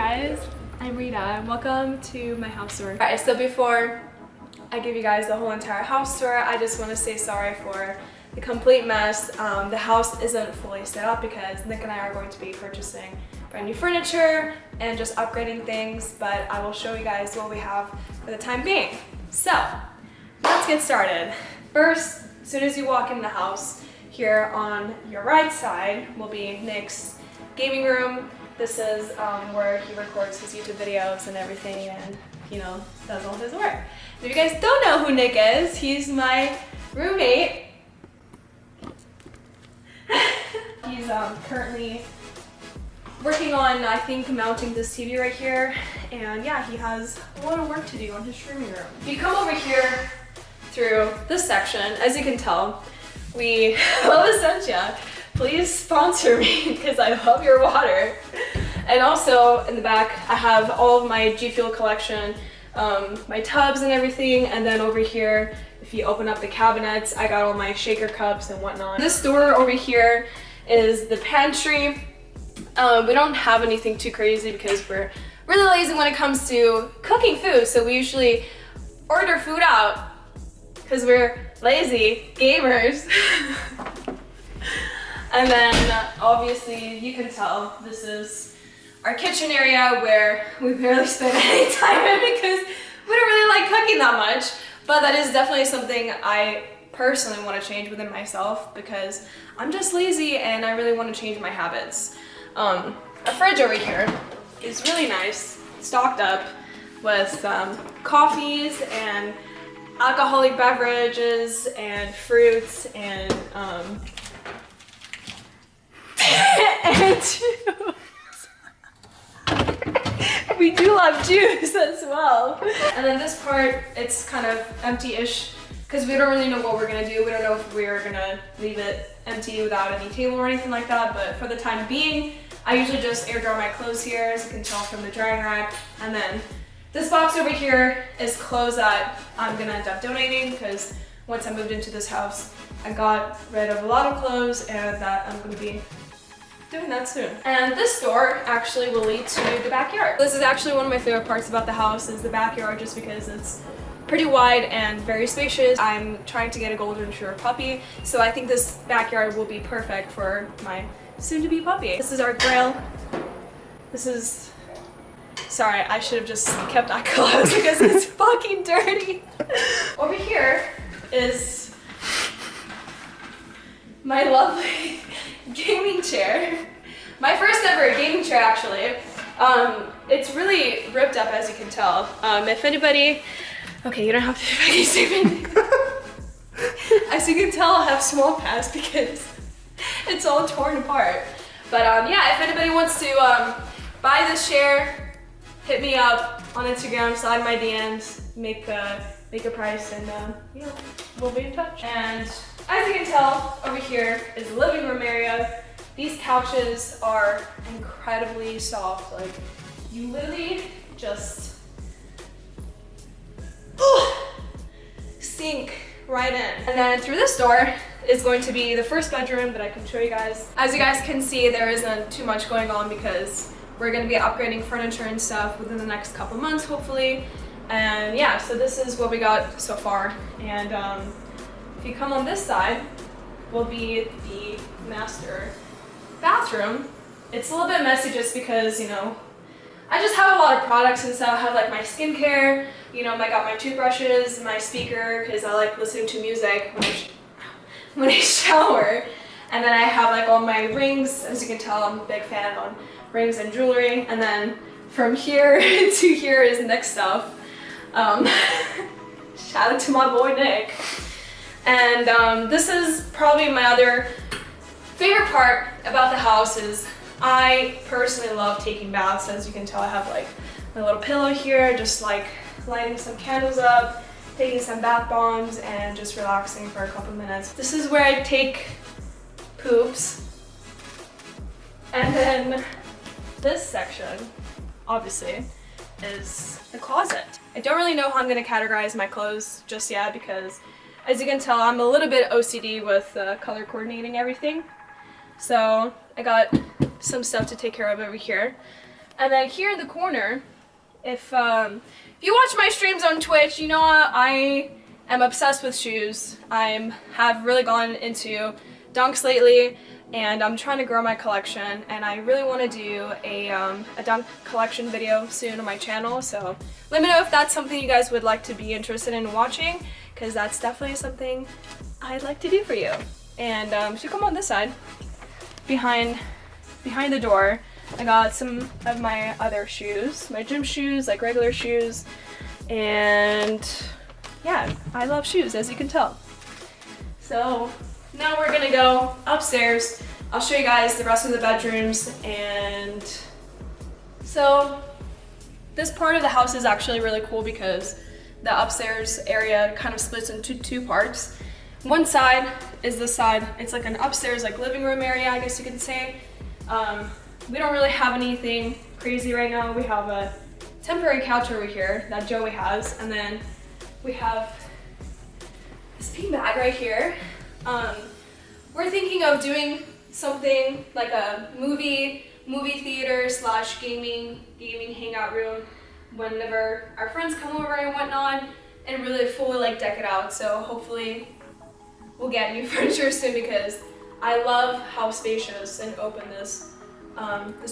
guys, I'm Rita and welcome to my house tour. Alright, so before I give you guys the whole entire house tour, I just want to say sorry for the complete mess. The house isn't fully set up because Nick and I are going to be purchasing brand new furniture and just upgrading things, but I will show you guys what we have for the time being. So, let's get started. First, as soon as you walk in the house, here on your right side will be Nick's gaming room. This is where he records his YouTube videos and everything and, you know, does all his work. If you guys don't know who Nick is, he's my roommate. He's currently working on, I think, mounting this TV right here. And yeah, he has a lot of work to do on his streaming room. If you come over here through this section, as you can tell, we love Essentia. Please sponsor me because I love your water. And also in the back, I have all of my G Fuel collection, my tubs and everything. And then over here, if you open up the cabinets, I got all my shaker cups and whatnot. This door over here is the pantry. We don't have anything too crazy because we're really lazy when it comes to cooking food. So we usually order food out because we're lazy gamers. And then obviously you can tell this is our kitchen area where we barely spend any time in because we don't really like cooking that much. But that is definitely something I personally want to change within myself because I'm just lazy and I really want to change my habits. Our fridge over here is really nice, stocked up with coffees and alcoholic beverages and fruits and and juice. We do love juice as well. And then this part, it's kind of empty-ish because we don't really know what we're gonna do. We don't know if we're gonna leave it empty without any table or anything like that, but for the time being, I usually just air dry my clothes here, as you can tell from the drying rack. And then this box over here is clothes that I'm gonna end up donating because once I moved into this house, I got rid of a lot of clothes and that I'm gonna be doing that soon. And this door actually will lead to the backyard. This is actually one of my favorite parts about the house is the backyard just because it's pretty wide and very spacious. I'm trying to get a golden retriever puppy, so I think this backyard will be perfect for my soon-to-be puppy. This is our grill. This is... Sorry, I should have just kept that closed because it's fucking dirty. Over here is my lovely gaming chair. My first ever gaming chair, actually. It's really ripped up, as you can tell. If anybody... Okay, you don't have to fucking say anything. As you can tell, I have small pads because it's all torn apart. But yeah, if anybody wants to buy this chair, hit me up on Instagram, slide my DMs, make a price, and yeah, we'll be in touch. And as you can tell, over here is the living room area. These couches are incredibly soft. Like, you literally just sink right in. And then through this door is going to be the first bedroom that I can show you guys. As you guys can see, there isn't too much going on because we're gonna be upgrading furniture and stuff within the next couple months, hopefully. And yeah, so this is what we got so far. And if you come on this side, will be the master bathroom. It's a little bit messy just because, you know, I just have a lot of products and stuff. I have like my skincare, you know, I got my toothbrushes, my speaker, because I like listening to music when I shower. And then I have like all my rings. As you can tell, I'm a big fan on rings and jewelry. And then from here to here is Nick's stuff. Shout out to my boy Nick. And this is probably my other favorite part about the house is I personally love taking baths. As you can tell, I have like my little pillow here, just like lighting some candles up, taking some bath bombs, and just relaxing for a couple minutes. This is where I take poops. And then this section, obviously, is the closet. I don't really know how I'm gonna categorize my clothes just yet because, as you can tell, I'm a little bit OCD with color coordinating everything. So I got some stuff to take care of over here. And then here in the corner, if you watch my streams on Twitch, you know I am obsessed with shoes. I have really gone into dunks lately, and I'm trying to grow my collection, and I really want to do a dunk collection video soon on my channel, so let me know if that's something you guys would like to be interested in watching, because that's definitely something I'd like to do for you. And so come on this side, behind the door, I got some of my other shoes, my gym shoes, like regular shoes, and yeah, I love shoes, as you can tell. So now we're gonna go upstairs. I'll show you guys the rest of the bedrooms. And so this part of the house is actually really cool because the upstairs area kind of splits into two parts. One side is this side. It's like an upstairs like living room area, I guess you could say. We don't really have anything crazy right now. We have a temporary couch over here that Joey has, and then we have this bean bag right here. We're thinking of doing something like a movie theater / gaming hangout room whenever our friends come over and whatnot, and really fully like deck it out. So hopefully we'll get new furniture soon, because I love how spacious and open this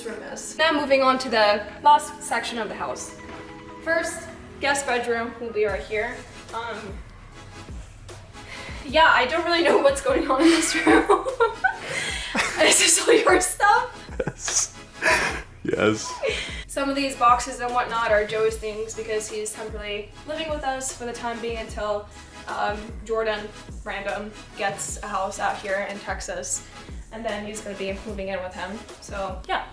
room is. Now moving on to the last section of the house. First, guest bedroom will be right here. Yeah, I don't really know what's going on in this room. Is this all your stuff? Yes. Some of these boxes and whatnot are Joey's things because he's temporarily living with us for the time being until Jordan random gets a house out here in Texas, and then he's gonna be moving in with him. So yeah.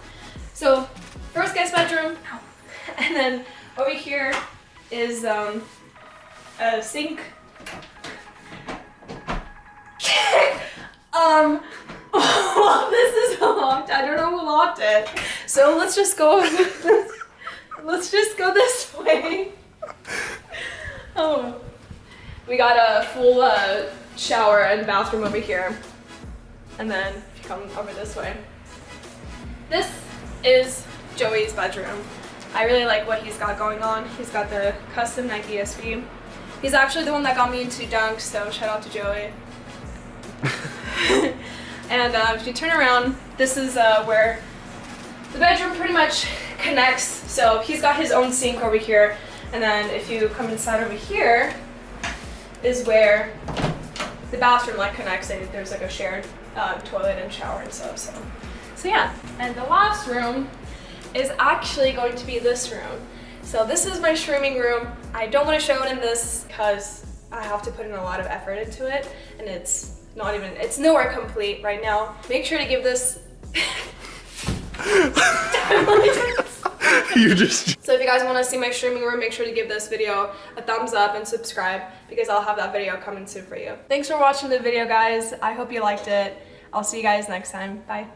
So first guest bedroom, and then over here is a sink. Well, this is locked. I don't know who locked it. So let's just go. Let's just go this way. Oh, we got a full shower and bathroom over here, and then if you come over this way, this is Joey's bedroom. I really like what he's got going on. He's got the custom Nike SB. He's actually the one that got me into dunks, so shout out to Joey. And if you turn around, this is where the bedroom pretty much connects. So he's got his own sink over here, and then if you come inside over here is where the bathroom like connects, and there's like a shared toilet and shower and stuff. So yeah. And the last room is actually going to be this room. So this is my streaming room. I don't want to show it in this because I have to put in a lot of effort into it, and it's nowhere complete right now. Make sure to give this So if you guys want to see my streaming room, make sure to give this video a thumbs up and subscribe, because I'll have that video coming soon for you. Thanks for watching the video, guys. I hope you liked it. I'll see you guys next time. Bye.